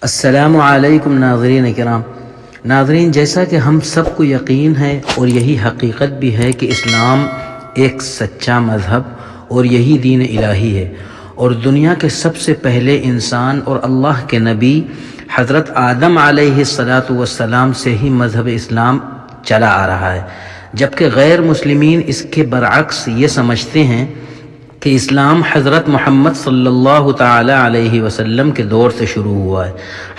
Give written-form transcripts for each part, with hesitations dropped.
السلام علیکم ناظرین کرام۔ ناظرین، جیسا کہ ہم سب کو یقین ہے اور یہی حقیقت بھی ہے کہ اسلام ایک سچا مذہب اور یہی دین الہی ہے، اور دنیا کے سب سے پہلے انسان اور اللہ کے نبی حضرت آدم علیہ السلام سے ہی مذہب اسلام چلا آ رہا ہے، جبکہ غیر مسلمین اس کے برعکس یہ سمجھتے ہیں کہ اسلام حضرت محمد صلی اللہ تعالی علیہ وسلم کے دور سے شروع ہوا ہے۔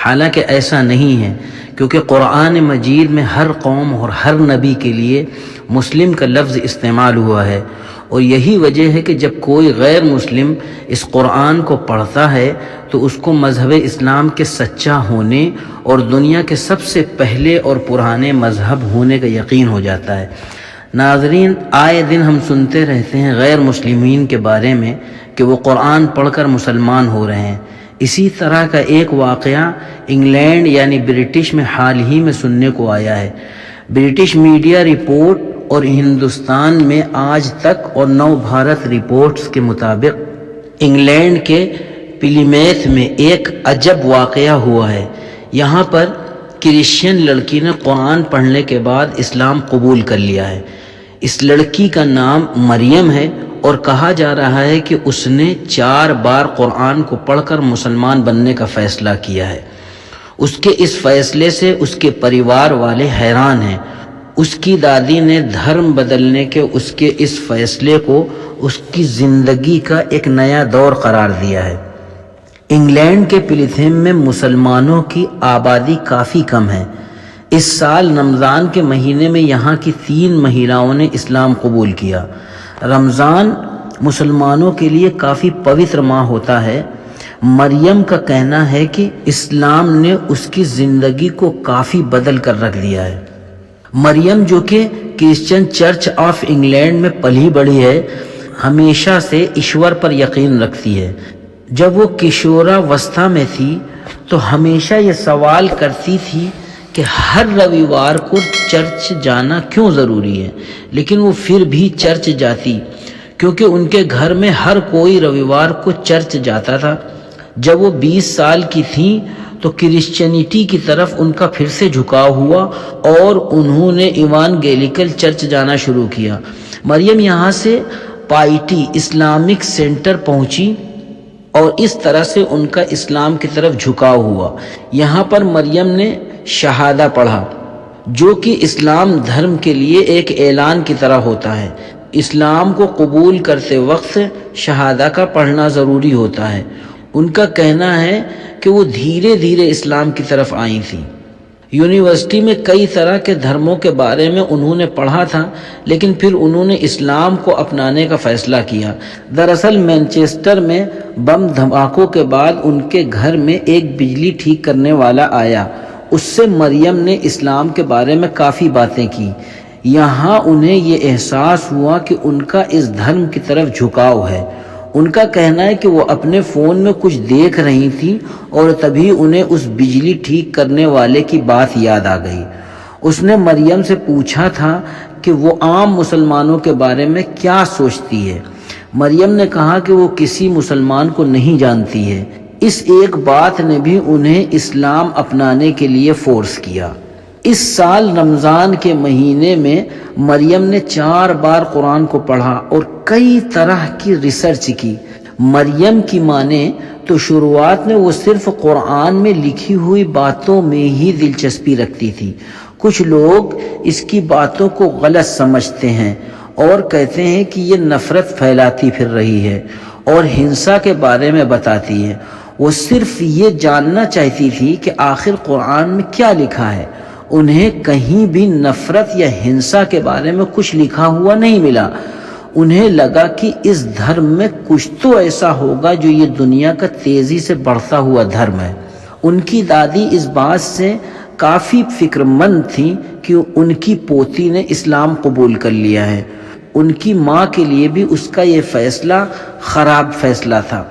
حالانکہ ایسا نہیں ہے، کیونکہ قرآن مجید میں ہر قوم اور ہر نبی کے لیے مسلم کا لفظ استعمال ہوا ہے، اور یہی وجہ ہے کہ جب کوئی غیر مسلم اس قرآن کو پڑھتا ہے تو اس کو مذہب اسلام کے سچا ہونے اور دنیا کے سب سے پہلے اور پرانے مذہب ہونے کا یقین ہو جاتا ہے۔ ناظرین، آئے دن ہم سنتے رہتے ہیں غیر مسلمین کے بارے میں کہ وہ قرآن پڑھ کر مسلمان ہو رہے ہیں۔ اسی طرح کا ایک واقعہ انگلینڈ یعنی برٹش میں حال ہی میں سننے کو آیا ہے۔ برٹش میڈیا رپورٹ اور ہندوستان میں آج تک اور نو بھارت رپورٹس کے مطابق انگلینڈ کے پلیمیتھ میں ایک عجب واقعہ ہوا ہے۔ یہاں پر کرسچین لڑکی نے قرآن پڑھنے کے بعد اسلام قبول کر لیا ہے۔ اس لڑکی کا نام مریم ہے، اور کہا جا رہا ہے کہ اس نے 4 بار قرآن کو پڑھ کر مسلمان بننے کا فیصلہ کیا ہے۔ اس کے اس فیصلے سے اس کے پریوار والے حیران ہیں۔ اس کی دادی نے دھرم بدلنے کے اس کے اس فیصلے کو اس کی زندگی کا ایک نیا دور قرار دیا ہے۔ انگلینڈ کے پلیتھیم میں مسلمانوں کی آبادی کافی کم ہے۔ اس سال رمضان کے مہینے میں یہاں کی 3 مہیلاؤں نے اسلام قبول کیا۔ رمضان مسلمانوں کے لیے کافی پوتر ماہ ہوتا ہے۔ مریم کا کہنا ہے کہ اسلام نے اس کی زندگی کو کافی بدل کر رکھ دیا ہے۔ مریم، جو کہ کرسچن چرچ آف انگلینڈ میں پلی بڑھی ہے، ہمیشہ سے ایشور پر یقین رکھتی ہے۔ جب وہ کشوراوستھا میں تھی تو ہمیشہ یہ سوال کرتی تھی کہ ہر رویوار کو چرچ جانا کیوں ضروری ہے، لیکن وہ پھر بھی چرچ جاتی کیونکہ ان کے گھر میں ہر کوئی رویوار کو چرچ جاتا تھا۔ جب وہ 20 سال کی تھیں تو کرسچینٹی کی طرف ان کا پھر سے جھکاؤ ہوا اور انہوں نے ایوانگیلیکل چرچ جانا شروع کیا۔ مریم یہاں سے پائٹی اسلامک سینٹر پہنچی اور اس طرح سے ان کا اسلام کی طرف جھکاؤ ہوا۔ یہاں پر مریم نے شہادہ پڑھا، جو کہ اسلام دھرم کے لیے ایک اعلان کی طرح ہوتا ہے۔ اسلام کو قبول کرتے وقت شہادہ کا پڑھنا ضروری ہوتا ہے۔ ان کا کہنا ہے کہ وہ دھیرے دھیرے اسلام کی طرف آئی تھیں۔ یونیورسٹی میں کئی طرح کے دھرموں کے بارے میں انہوں نے پڑھا تھا، لیکن پھر انہوں نے اسلام کو اپنانے کا فیصلہ کیا۔ دراصل مینچسٹر میں بم دھماکوں کے بعد ان کے گھر میں ایک بجلی ٹھیک کرنے والا آیا۔ اس سے مریم نے اسلام کے بارے میں کافی باتیں کی۔ یہاں انہیں یہ احساس ہوا کہ ان کا اس دھرم کی طرف جھکاؤ ہے۔ ان کا کہنا ہے کہ وہ اپنے فون میں کچھ دیکھ رہی تھی اور تبھی انہیں اس بجلی ٹھیک کرنے والے کی بات یاد آ گئی۔ اس نے مریم سے پوچھا تھا کہ وہ عام مسلمانوں کے بارے میں کیا سوچتی ہے۔ مریم نے کہا کہ وہ کسی مسلمان کو نہیں جانتی ہے۔ اس ایک بات نے بھی انہیں اسلام اپنانے کے لیے فورس کیا۔ اس سال رمضان کے مہینے میں مریم نے 4 بار قرآن کو پڑھا اور کئی طرح کی ریسرچ کی۔ مریم کی مانیں تو شروعات میں وہ صرف قرآن میں لکھی ہوئی باتوں میں ہی دلچسپی رکھتی تھی۔ کچھ لوگ اس کی باتوں کو غلط سمجھتے ہیں اور کہتے ہیں کہ یہ نفرت پھیلاتی پھر رہی ہے اور ہنسا کے بارے میں بتاتی ہے۔ وہ صرف یہ جاننا چاہتی تھی کہ آخر قرآن میں کیا لکھا ہے۔ انہیں کہیں بھی نفرت یا ہنسا کے بارے میں کچھ لکھا ہوا نہیں ملا۔ انہیں لگا کہ اس دھرم میں کچھ تو ایسا ہوگا جو یہ دنیا کا تیزی سے بڑھتا ہوا دھرم ہے۔ ان کی دادی اس بات سے کافی فکر مند تھیں کہ ان کی پوتی نے اسلام قبول کر لیا ہے۔ ان کی ماں کے لیے بھی اس کا یہ فیصلہ خراب فیصلہ تھا۔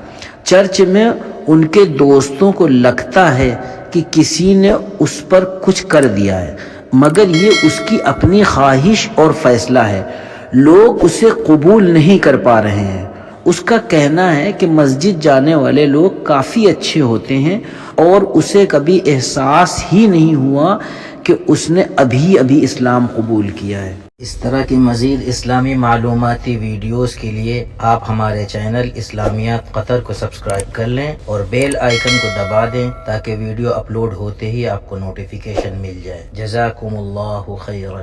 چرچ میں ان کے دوستوں کو لگتا ہے کہ کسی نے اس پر کچھ کر دیا ہے، مگر یہ اس کی اپنی خواہش اور فیصلہ ہے۔ لوگ اسے قبول نہیں کر پا رہے ہیں۔ اس کا کہنا ہے کہ مسجد جانے والے لوگ کافی اچھے ہوتے ہیں اور اسے کبھی احساس ہی نہیں ہوا کہ اس نے ابھی اسلام قبول کیا ہے۔ اس طرح کی مزید اسلامی معلوماتی ویڈیوز کے لیے آپ ہمارے چینل اسلامیات قطر کو سبسکرائب کر لیں اور بیل آئیکن کو دبا دیں تاکہ ویڈیو اپلوڈ ہوتے ہی آپ کو نوٹیفیکیشن مل جائے۔ جزاکم اللہ خیرا۔